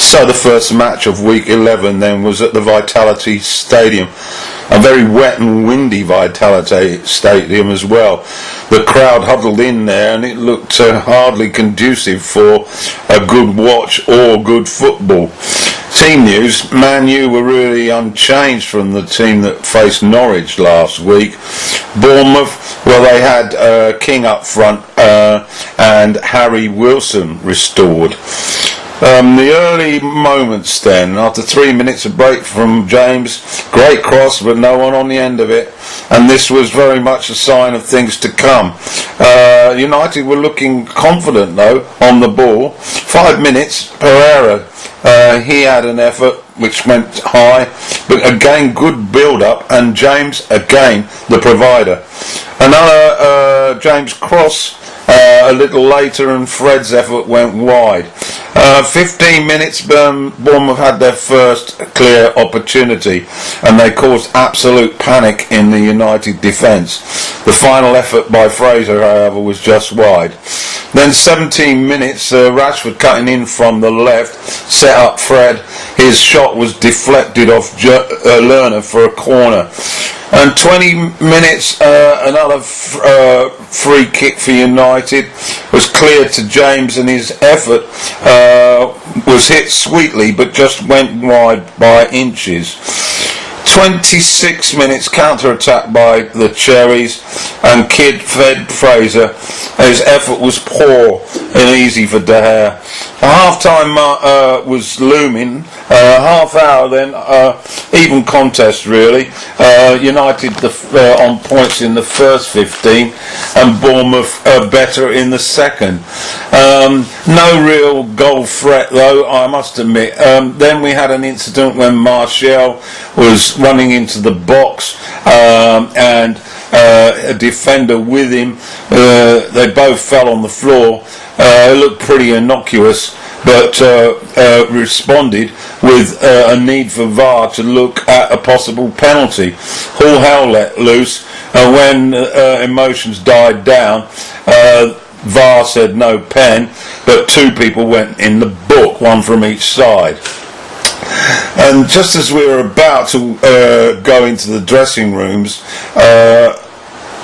So the first match of week 11 then was at the Vitality Stadium, a very wet and windy Vitality Stadium as well. The crowd huddled in there and it looked hardly conducive for a good watch or good football. Team news: Man U were really unchanged from the team that faced Norwich last week. Bournemouth, well, they had King up front and Harry Wilson restored. The early moments then, after 3 minutes of break from James, great cross but no one on the end of it, and this was very much a sign of things to come. United were looking confident though on the ball. 5 minutes, Pereira, he had an effort which went high, but again good build-up, and James again the provider. Another James cross a little later, and Fred's effort went wide. 15 minutes, Bournemouth had their first clear opportunity and they caused absolute panic in the United defence. The final effort by Fraser, however, was just wide. Then 17 minutes, Rashford cutting in from the left set up Fred. His shot was deflected off Lerner for a corner. And 20 minutes, another free kick for United was cleared to James, and his effort was hit sweetly but just went wide by inches. 26 minutes, counter-attack by the Cherries, and Kid fed Fraser. His effort was poor and easy for De Gea. The half-time was looming. Half hour then, even contest really. United on points in the first 15 and Bournemouth better in the second. No real goal threat though, I must admit. Then we had an incident when Martial was running into the box and a defender with him. They both fell on the floor. It looked pretty innocuous, but responded with a need for VAR to look at a possible penalty. All hell let loose, and when emotions died down, VAR said no pen, but two people went in the book, one from each side. And just as we were about to go into the dressing rooms,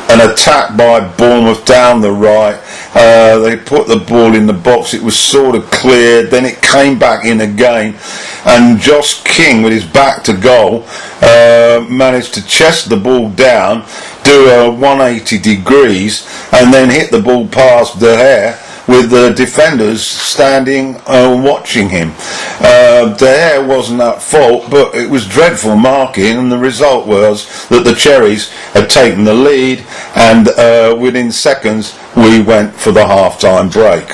an attack by Bournemouth down the right. They put the ball in the box. It was sort of cleared. Then it came back in again, and Josh King, with his back to goal, managed to chest the ball down, do a 180 degrees, and then hit the ball past De Gea, with the defenders standing watching him. De Gea wasn't at fault, but it was dreadful marking, and the result was that the Cherries had taken the lead, and within seconds we went for the half-time break.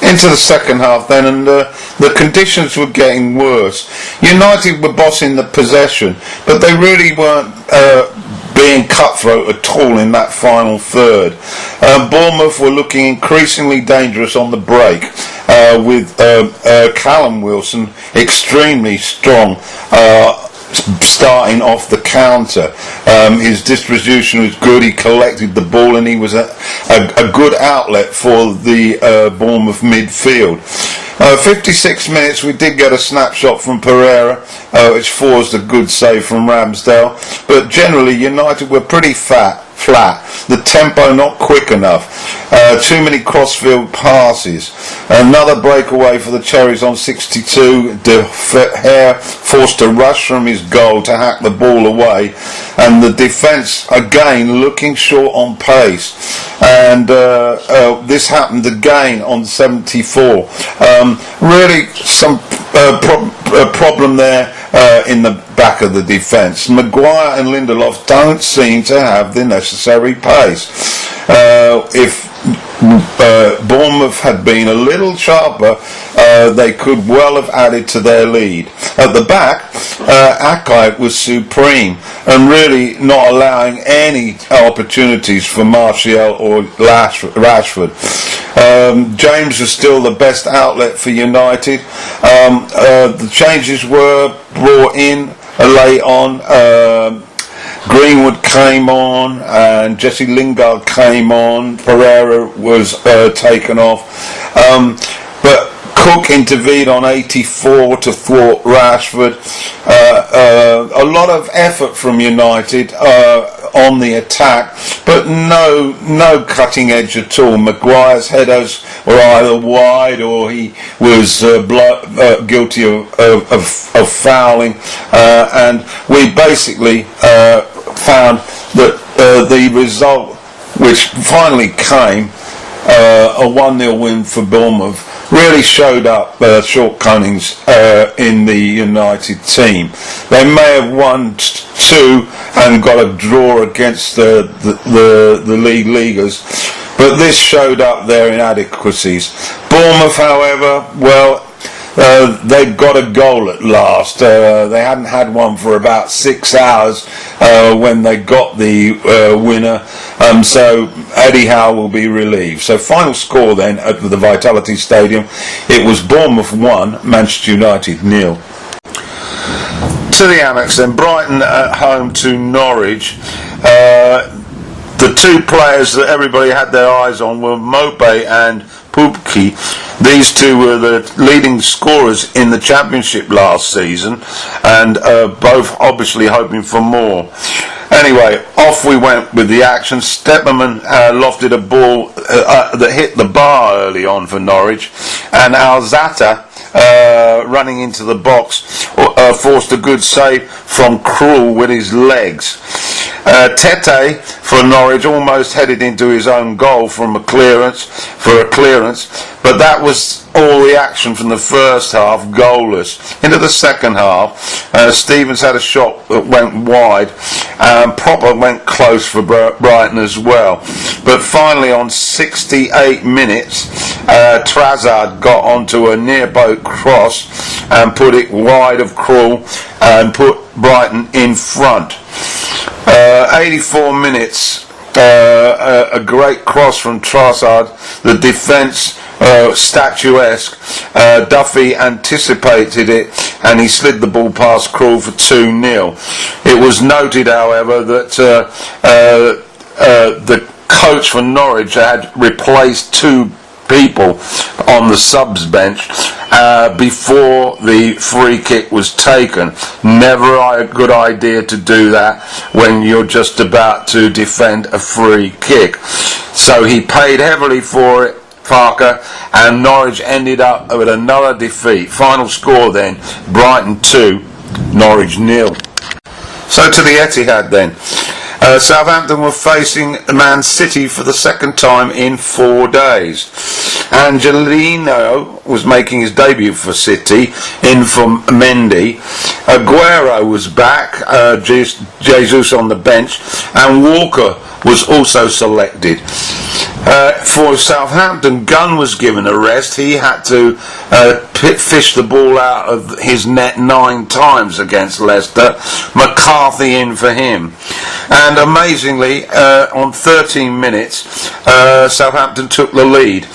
Into the second half then, and the conditions were getting worse. United were bossing the possession, but they really weren't being cutthroat at all in that final third. Bournemouth were looking increasingly dangerous on the break, with Callum Wilson extremely strong, starting off the counter. His distribution was good. He collected the ball, and he was a good outlet for the Bournemouth midfield. 56 minutes, we did get a snapshot from Pereira, which forced a good save from Ramsdale, but generally United were pretty flat. The tempo not quick enough. Too many crossfield passes. Another breakaway for the Cherries on 62. De Gea forced a rush from his goal to hack the ball away, and the defence again looking short on pace. And this happened again on 74. Really some problem there in the back of the defence. Maguire and Lindelof don't seem to have the necessary pace. If Bournemouth had been a little sharper, they could well have added to their lead. At the back, Akai was supreme and really not allowing any opportunities for Martial or Rashford. James was still the best outlet for United. The changes were brought in late on. Greenwood came on and Jesse Lingard came on. Pereira was taken off. But Cook intervened on 84 to thwart Rashford. A lot of effort from United on the attack, but no cutting edge at all. Maguire's headers were either wide or he was guilty of fouling, and we basically found that the result, which finally came, a 1-0 win for Bournemouth, really showed up shortcomings in the United team. They may have won 2 and got a draw against the league leaguers, but this showed up their inadequacies. Bournemouth, however, well, they got a goal at last. They hadn't had one for about 6 hours when they got the winner, so Eddie Howe will be relieved. So final score then at the Vitality Stadium, it was Bournemouth 1, Manchester United 0. To the Amex then, Brighton at home to Norwich. The 2 players that everybody had their eyes on were Mopé and Pupki. These 2 were the leading scorers in the Championship last season, and both obviously hoping for more. Anyway, off we went with the action. Stepperman lofted a ball that hit the bar early on for Norwich, and Alzata running into the box forced a good save from Krul with his legs. Tete for Norwich almost headed into his own goal for a clearance, but that was all the action from the first half, goalless. Into the second half, Stevens had a shot that went wide, and Popper went close for Brighton as well. But finally, on 68 minutes, Trossard got onto a near boat cross and put it wide of Krul and put Brighton in front. 84 minutes, a great cross from Trossard. The defence statuesque. Duffy anticipated it and he slid the ball past Krul for 2-0. It was noted, however, that the coach for Norwich had replaced 2 people on the subs bench before the free kick was taken. Never a good idea to do that when you're just about to defend a free kick. So he paid heavily for it, Parker, and Norwich ended up with another defeat. Final score then, Brighton 2, Norwich 0. So to the Etihad then. Southampton were facing Man City for the second time in 4 days. Angelino was making his debut for City, in for Mendy. Aguero was back, Jesus on the bench, and Walker was also selected. For Southampton, Gunn was given a rest. He had to fish the ball out of his net 9 times against Leicester. McCarthy in for him. And amazingly, on 13 minutes, Southampton took the lead.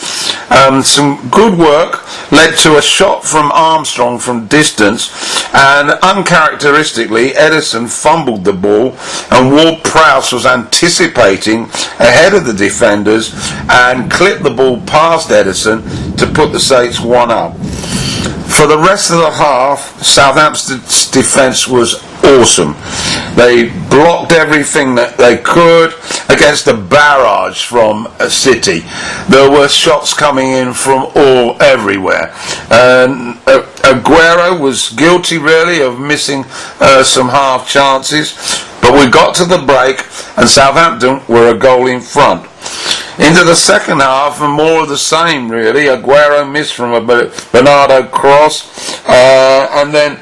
Some good work led to a shot from Armstrong from distance, and uncharacteristically, Edison fumbled the ball, and Ward-Prowse was anticipating ahead of the defenders and clipped the ball past Edison to put the Saints 1-up. For the rest of the half, Southampton's defence was awesome. They blocked everything that they could against a barrage from City. There were shots coming in from everywhere. Aguero was guilty really of missing some half chances, but we got to the break and Southampton were a goal in front. Into the second half, and more of the same really. Aguero missed from a Bernardo cross, and then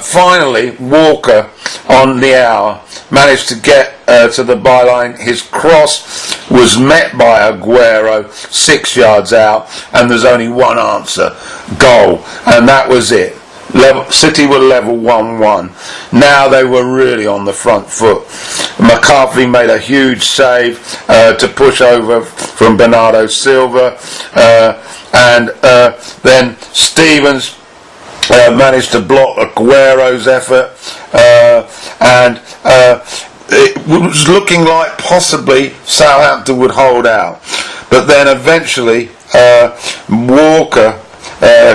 finally Walker on the hour managed to get to the byline. His cross was met by Aguero 6 yards out, and there's only one answer: goal, and that was it. City were level 1-1. Now they were really on the front foot. McCarthy made a huge save to push over from Bernardo Silva, and then Stevens managed to block Aguero's effort, and it was looking like possibly Southampton would hold out. but then eventually Walker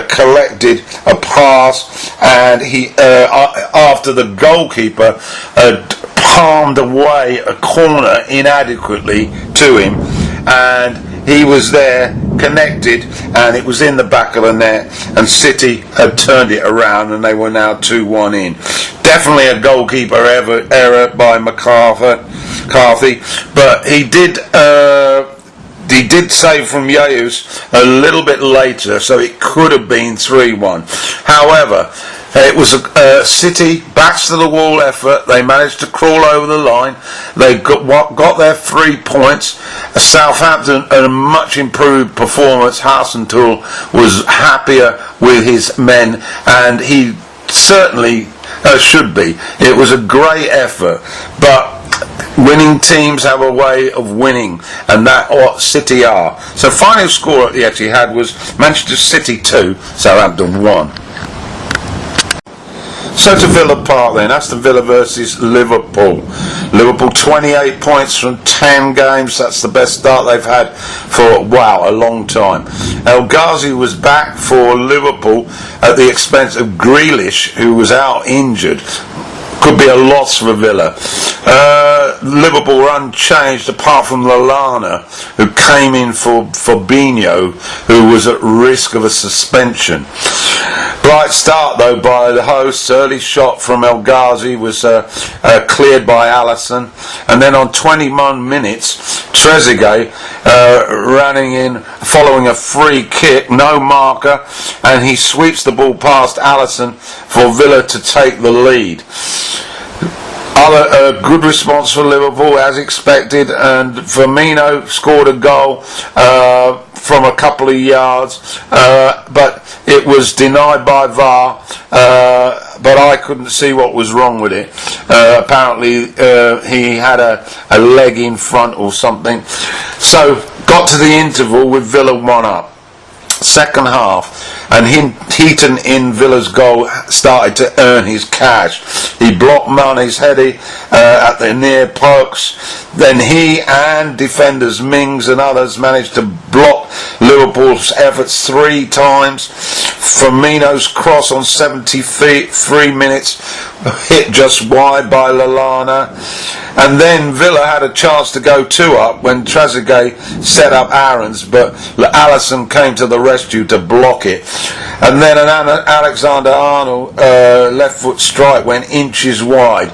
collected a pass, and he after the goalkeeper had palmed away a corner inadequately to him, and he was there connected, and it was in the back of the net, and City had turned it around, and they were now 2-1 in. Definitely a goalkeeper error by McCarthy, but he did save from Jesus a little bit later, so it could have been 3-1. However, it was a City backs to the wall effort. They managed to crawl over the line. They got their 3 points. Southampton, a much improved performance. Hasenthal was happier with his men, and he certainly should be. It was a great effort, but winning teams have a way of winning, and that's what City are. So final score at the Etihad was Manchester City 2, Southampton 1. So to Villa Park then, Aston Villa versus Liverpool. Liverpool 28 points from 10 games, that's the best start they've had for, wow, a long time. El Ghazi was back for Liverpool at the expense of Grealish, who was out injured. Could be a loss for Villa. Liverpool were unchanged apart from Lallana, who came in for Fabinho, who was at risk of a suspension. Bright start though by the hosts. Early shot from El Ghazi was cleared by Alisson, and then on 21 minutes Trezeguet running in following a free kick, no marker, and he sweeps the ball past Alisson for Villa to take the lead. Other good response for Liverpool as expected, and Firmino scored a goal from a couple of yards, but it was denied by VAR, but I couldn't see what was wrong with it. Apparently he had a leg in front or something. So got to the interval with Villa 1 up. Second half, and Heaton in Villa's goal started to earn his cash. He blocked Mane's header at the near post. Then he and defenders Mings and others managed to block Liverpool's efforts 3 times. Firmino's cross on 73 minutes hit just wide by Lallana, and then Villa had a chance to go 2 up when Trezeguet set up Aarons, but Alisson came to the rescue to block it, and then an Alexander-Arnold left foot strike went inches wide.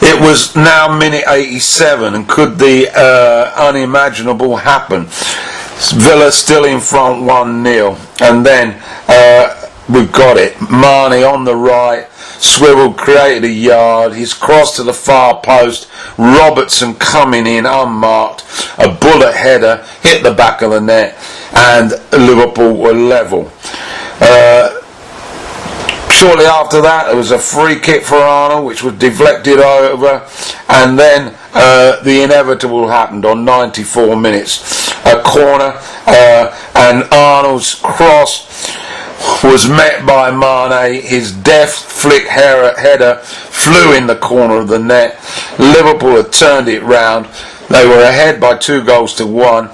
It was now minute 87, and could the unimaginable happen? Villa still in front 1-0, and then we've got it. Mane on the right, Swivel created a yard, his cross to the far post, Robertson coming in unmarked, a bullet header hit the back of the net, and Liverpool were level. Shortly after that there was a free kick for Arnold which was deflected over, and then the inevitable happened on 94 minutes. A corner, and Arnold's cross was met by Mane. His deft flick header flew in the corner of the net. Liverpool had turned it round. They were ahead by 2-1,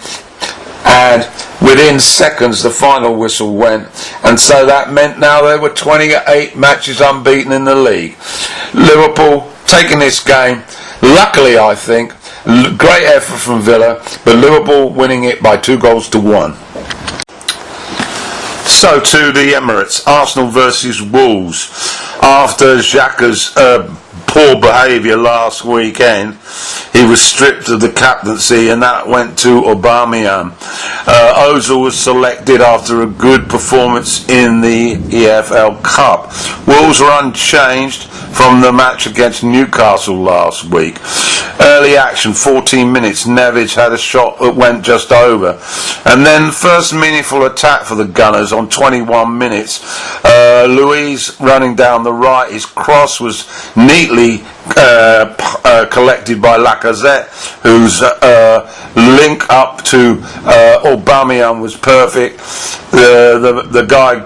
and within seconds the final whistle went, and so that meant now there were 28 matches unbeaten in the league. Liverpool taking this game, luckily I think, great effort from Villa, but Liverpool winning it by 2-1. So to the Emirates, Arsenal versus Wolves. After Xhaka's poor behaviour last weekend, he was stripped of the captaincy, and that went to Aubameyang. Ozil was selected after a good performance in the EFL Cup. Wolves were unchanged from the match against Newcastle last week. Early action, 14 minutes, Neves had a shot that went just over, and then first meaningful attack for the Gunners on 21 minutes. Luiz running down the right, his cross was neatly collected by Lacazette, whose link up to Aubameyang was perfect. The guy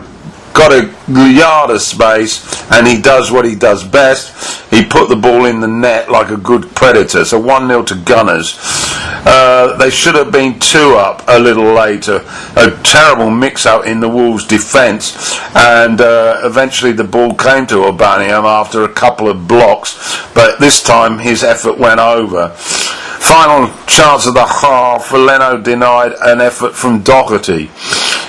got a yard of space, and he does what he does best. He put the ball in the net like a good predator. So 1-0 to Gunners. They should have been 2 up a little later. A terrible mix-up in the Wolves' defence, and eventually the ball came to O'Baniam after a couple of blocks, but this time his effort went over. Final chance of the half, Leno denied an effort from Doherty.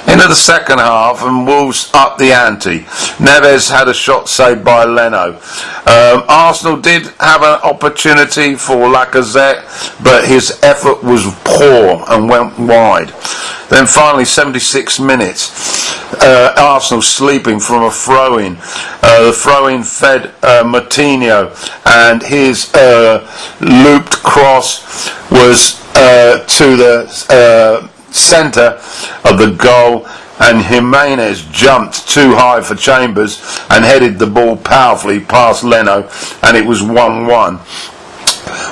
Into the second half, and Wolves upped the ante. Neves had a shot saved by Leno. Arsenal did have an opportunity for Lacazette, but his effort was poor and went wide. Then finally, 76 minutes, Arsenal sleeping from a throw-in. The throw-in fed Martinho, and his looped cross was to the centre of the goal, and Jimenez jumped too high for Chambers and headed the ball powerfully past Leno, and it was 1-1.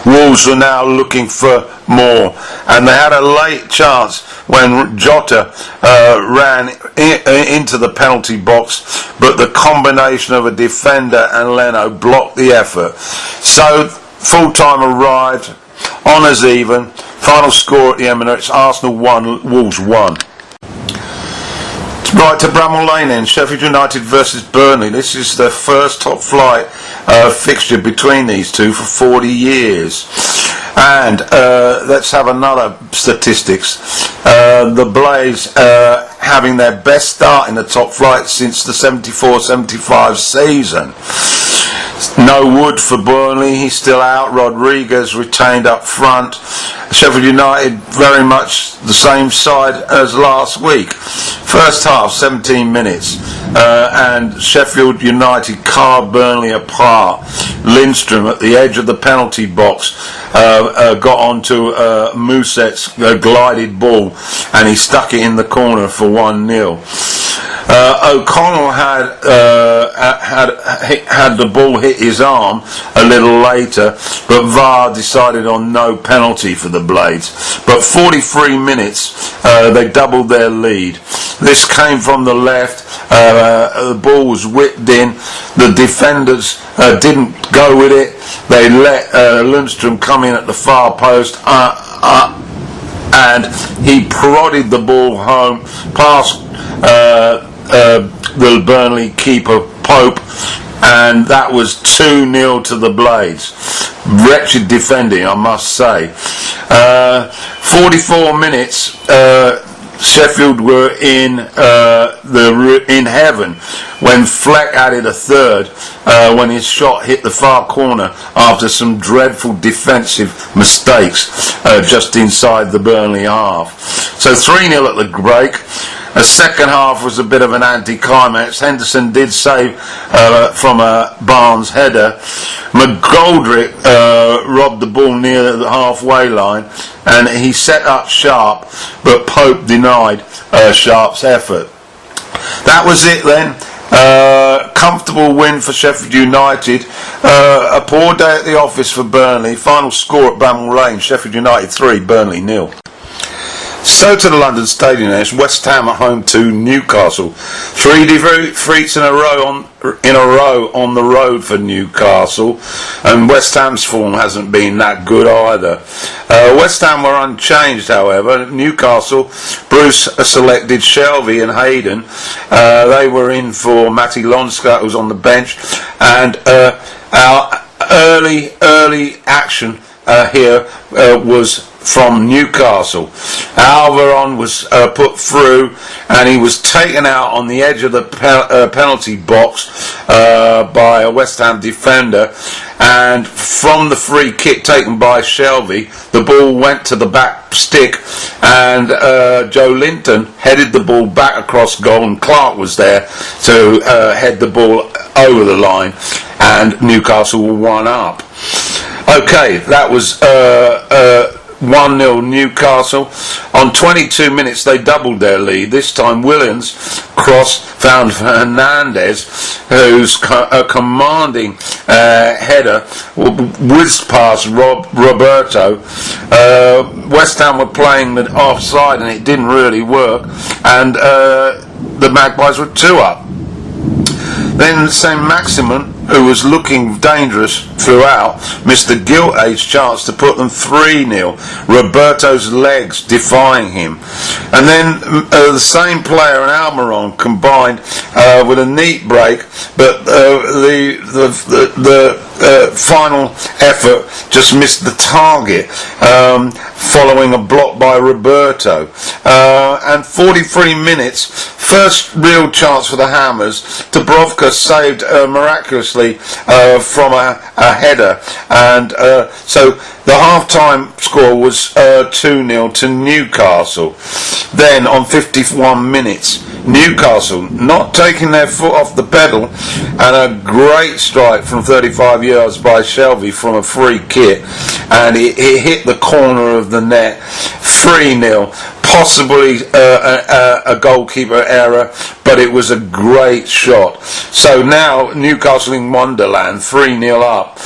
Wolves were now looking for more, and they had a late chance when Jota ran into the penalty box, but the combination of a defender and Leno blocked the effort. So full time arrived, honours even. Final score at the Emirates: Arsenal 1, Wolves 1. Right to Bramall Lane then, Sheffield United versus Burnley. This is the first top flight fixture between these two for 40 years. And let's have another statistics. The Blaze having their best start in the top flight since the 74-75 season. No Wood for Burnley, he's still out. Rodriguez retained up front. Sheffield United very much the same side as last week. First half, 17 minutes, and Sheffield United carved Burnley apart. Lindstrom at the edge of the penalty box got onto Mousset's glided ball, and he stuck it in the corner for 1-0. O'Connell had the ball hit his arm a little later, but VAR decided on no penalty for the Blades. But 43 minutes, they doubled their lead. This came from the left. The ball was whipped in. The defenders didn't go with it. They let Lundstrom come in at the far post, and he prodded the ball home past the Burnley keeper Pope, and that was 2-0 to the Blades. Wretched defending, I must say. 44 minutes, Sheffield were in heaven when Fleck added a third when his shot hit the far corner after some dreadful defensive mistakes just inside the Burnley half. So 3-0 at the break. The second half was a bit of an anticlimax. Henderson did save from a Barnes header. McGoldrick robbed the ball near the halfway line, and he set up Sharp, but Pope denied Sharp's effort. That was it then. Comfortable win for Sheffield United. A poor day at the office for Burnley. Final score at Bramall Lane: Sheffield United 3, Burnley 0. So to the London Stadium, it's West Ham at home to Newcastle. 3 defeats in a row on the road for Newcastle, and West Ham's form hasn't been that good either. West Ham were unchanged, however. Newcastle, Bruce selected Shelvey and Hayden. They were in for Matty Lonscott, who was on the bench, and our early action here was from Newcastle. Alvaron was put through, and he was taken out on the edge of the penalty box by a West Ham defender, and from the free kick taken by Shelvey, the ball went to the back stick, and Joe Linton headed the ball back across goal, and Clark was there to head the ball over the line, and Newcastle were 1 up. Okay, that was 1-0 Newcastle. On 22 minutes they doubled their lead. This time Williams' cross found Hernandez, whose commanding header whizzed past Roberto. West Ham were playing the offside, and it didn't really work, and the Magpies were 2 up. Then St Maximin, who was looking dangerous throughout, missed the gilt-edged chance to put them 3-0. Roberto's legs defying him. And then the same player and Almiron combined with a neat break, but the final effort just missed the target, following a block by Roberto. And 43 minutes, first real chance for the Hammers. Dubrovka saved miraculously from a header, and so the half-time score was 2-0 to Newcastle. Then on 51 minutes, Newcastle not taking their foot off the pedal, and a great strike from 35 yards by Shelby from a free kick, and it hit the corner of the net. 3-0. Possibly a goalkeeper error, but it was a great shot. So now Newcastle in Wonderland, 3-0 up.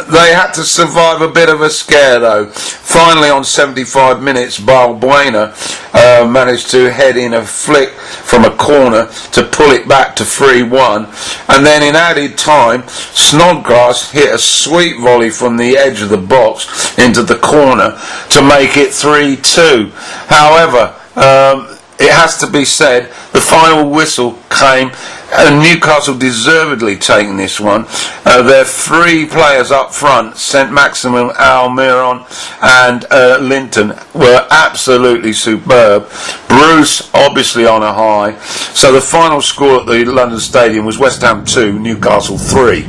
They had to survive a bit of a scare though. Finally on 75 minutes, Balbuena managed to head in a flick from a corner to pull it back to 3-1. And then in added time, Snodgrass hit a sweet volley from the edge of the box into the corner to make it 3-2. However, it has to be said, the final whistle came, and Newcastle deservedly taking this one. Their 3 players up front, St Maximin, Almiron and Linton, were absolutely superb. Bruce obviously on a high. So the final score at the London Stadium was West Ham 2, Newcastle 3.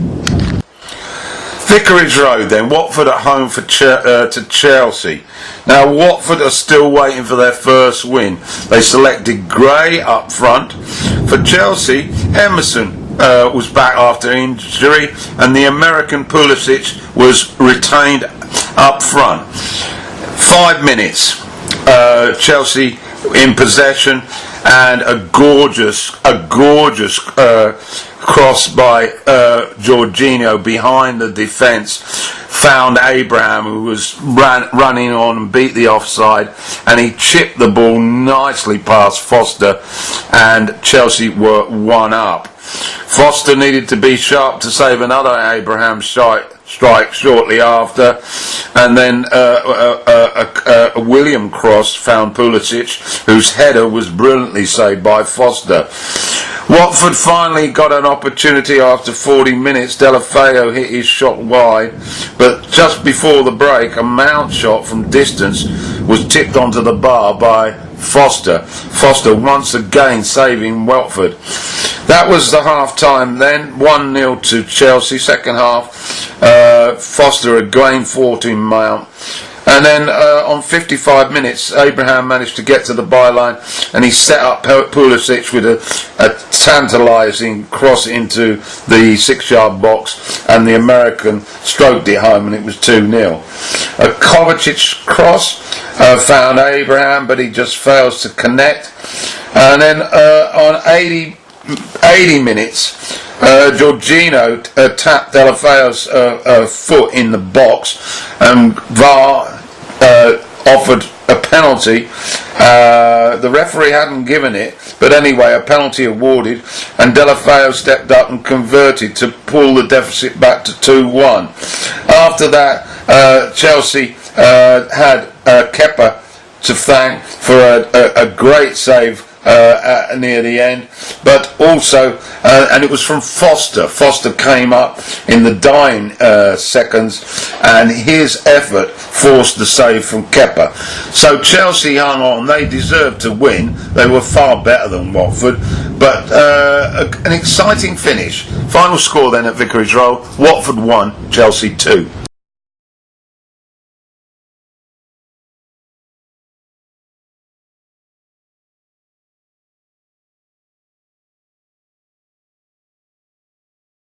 Vicarage Road then, Watford at home to Chelsea. Now Watford are still waiting for their first win. They selected Gray up front. For Chelsea, Emerson was back after injury, and the American Pulisic was retained up front. 5 minutes, Chelsea in possession, and a gorgeous cross by Jorginho behind the defence found Abraham, who was running on and beat the offside, and he chipped the ball nicely past Foster, and Chelsea were 1 up. Foster needed to be sharp to save another Abraham strike shortly after, and then a William cross found Pulisic, whose header was brilliantly saved by Foster. Watford finally got an opportunity after 40 minutes. Delafeu hit his shot wide, but just before the break, a Mount shot from distance was tipped onto the bar by Foster. Foster once again saving Watford. That was the half-time then, 1-0 to Chelsea. Second half, Foster again fought in Mount. And then on 55 minutes, Abraham managed to get to the byline, and he set up Pulisic with a tantalising cross into the 6-yard box, and the American stroked it home, and it was 2-0. A Kovacic cross found Abraham, but he just fails to connect. And then on 80 minutes, Jorginho tapped Delafeu's foot in the box, and VAR offered a penalty. The referee hadn't given it, but anyway, a penalty awarded, and Delafeu stepped up and converted to pull the deficit back to 2-1. After that, Chelsea had Kepa to thank for a great save near the end, but also, and it was from Foster. Foster came up in the dying seconds, and his effort forced the save from Kepa. So Chelsea hung on. They deserved to win. They were far better than Watford, but an exciting finish. Final score then at Vicarage Road: Watford 1, Chelsea 2.